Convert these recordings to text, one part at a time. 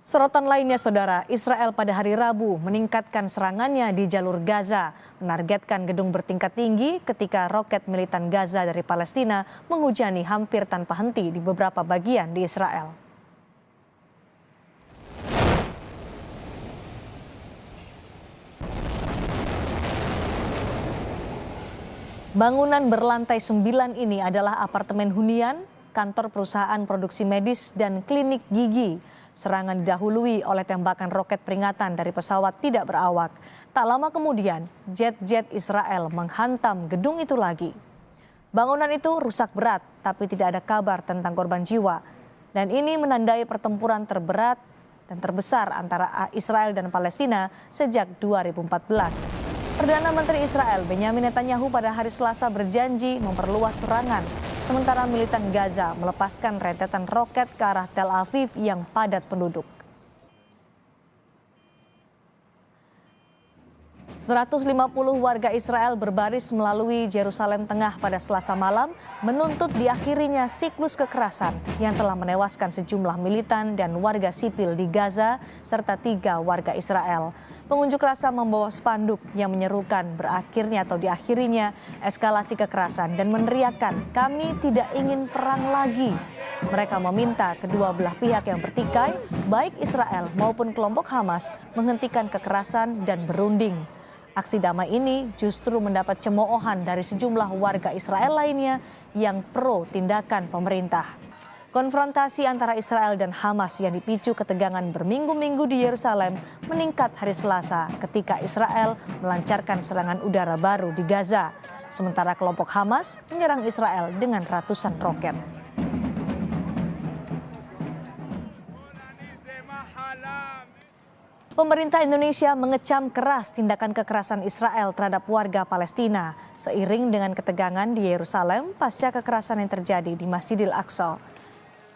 Sorotan lainnya, Saudara, Israel pada hari Rabu meningkatkan serangannya di jalur Gaza, menargetkan gedung bertingkat tinggi ketika roket militan Gaza dari Palestina menghujani hampir tanpa henti di beberapa bagian di Israel. Bangunan berlantai 9 ini adalah apartemen hunian, kantor perusahaan produksi medis, dan klinik gigi. Serangan didahului oleh tembakan roket peringatan dari pesawat tidak berawak. Tak lama kemudian, jet-jet Israel menghantam gedung itu lagi. Bangunan itu rusak berat, tapi tidak ada kabar tentang korban jiwa. Dan ini menandai pertempuran terberat dan terbesar antara Israel dan Palestina sejak 2014. Perdana Menteri Israel Benyamin Netanyahu pada hari Selasa berjanji memperluas serangan, sementara militan Gaza melepaskan rentetan roket ke arah Tel Aviv yang padat penduduk. 150 warga Israel berbaris melalui Yerusalem Tengah pada Selasa malam menuntut diakhirinya siklus kekerasan yang telah menewaskan sejumlah militan dan warga sipil di Gaza serta 3 warga Israel. Pengunjuk rasa membawa spanduk yang menyerukan berakhirnya atau diakhirinya eskalasi kekerasan dan meneriakkan, "Kami tidak ingin perang lagi." Mereka meminta kedua belah pihak yang bertikai, baik Israel maupun kelompok Hamas, menghentikan kekerasan dan berunding. Aksi damai ini justru mendapat cemoohan dari sejumlah warga Israel lainnya yang pro tindakan pemerintah. Konfrontasi antara Israel dan Hamas yang dipicu ketegangan berminggu-minggu di Yerusalem meningkat hari Selasa ketika Israel melancarkan serangan udara baru di Gaza. Sementara kelompok Hamas menyerang Israel dengan ratusan roket. Pemerintah Indonesia mengecam keras tindakan kekerasan Israel terhadap warga Palestina seiring dengan ketegangan di Yerusalem pasca kekerasan yang terjadi di Masjidil Aqsa.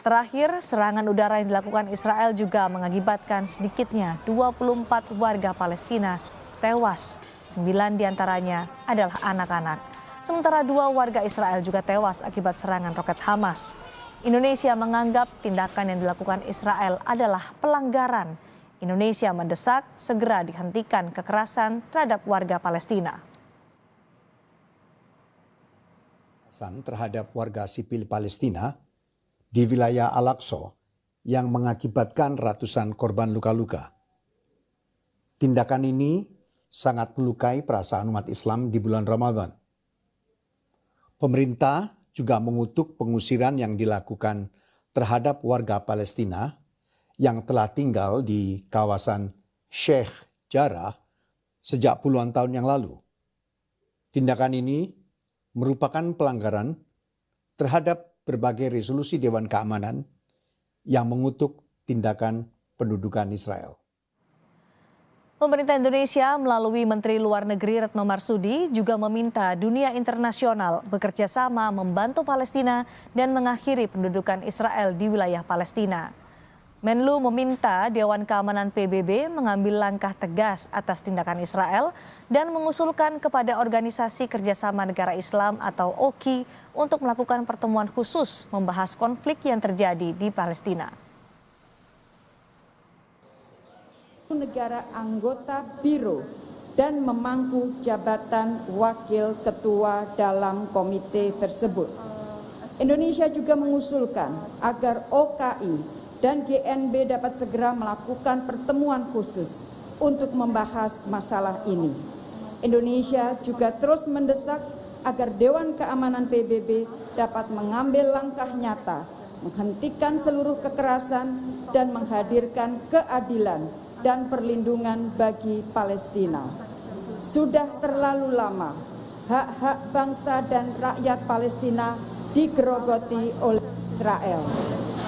Terakhir, serangan udara yang dilakukan Israel juga mengakibatkan sedikitnya 24 warga Palestina tewas. 9 diantaranya adalah anak-anak. Sementara 2 warga Israel juga tewas akibat serangan roket Hamas. Indonesia menganggap tindakan yang dilakukan Israel adalah pelanggaran. Indonesia mendesak segera dihentikan kekerasan terhadap warga Palestina. Terhadap warga sipil Palestina di wilayah Al-Aqsa yang mengakibatkan ratusan korban luka-luka. Tindakan ini sangat melukai perasaan umat Islam di bulan Ramadan. Pemerintah juga mengutuk pengusiran yang dilakukan terhadap warga Palestina yang telah tinggal di kawasan Sheikh Jarrah sejak puluhan tahun yang lalu. Tindakan ini merupakan pelanggaran terhadap berbagai resolusi Dewan Keamanan yang mengutuk tindakan pendudukan Israel. Pemerintah Indonesia melalui Menteri Luar Negeri Retno Marsudi juga meminta dunia internasional bekerja sama membantu Palestina dan mengakhiri pendudukan Israel di wilayah Palestina. Menlu meminta Dewan Keamanan PBB mengambil langkah tegas atas tindakan Israel dan mengusulkan kepada Organisasi Kerjasama Negara Islam atau OKI untuk melakukan pertemuan khusus membahas konflik yang terjadi di Palestina. Negara anggota Biro dan memangku jabatan wakil ketua dalam komite tersebut. Indonesia juga mengusulkan agar OKI dan GNB dapat segera melakukan pertemuan khusus untuk membahas masalah ini. Indonesia juga terus mendesak agar Dewan Keamanan PBB dapat mengambil langkah nyata, menghentikan seluruh kekerasan dan menghadirkan keadilan dan perlindungan bagi Palestina. Sudah terlalu lama hak-hak bangsa dan rakyat Palestina digerogoti oleh Israel.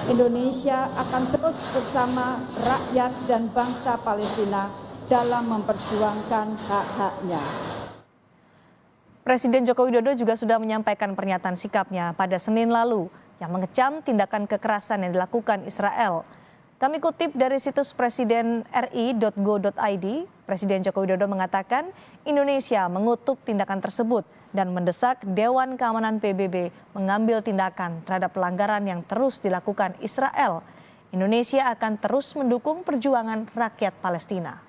Indonesia akan terus bersama rakyat dan bangsa Palestina dalam memperjuangkan hak-haknya. Presiden Joko Widodo juga sudah menyampaikan pernyataan sikapnya pada Senin lalu yang mengecam tindakan kekerasan yang dilakukan Israel. Kami kutip dari situs presidenri.go.id, Presiden Joko Widodo mengatakan Indonesia mengutuk tindakan tersebut dan mendesak Dewan Keamanan PBB mengambil tindakan terhadap pelanggaran yang terus dilakukan Israel. Indonesia akan terus mendukung perjuangan rakyat Palestina.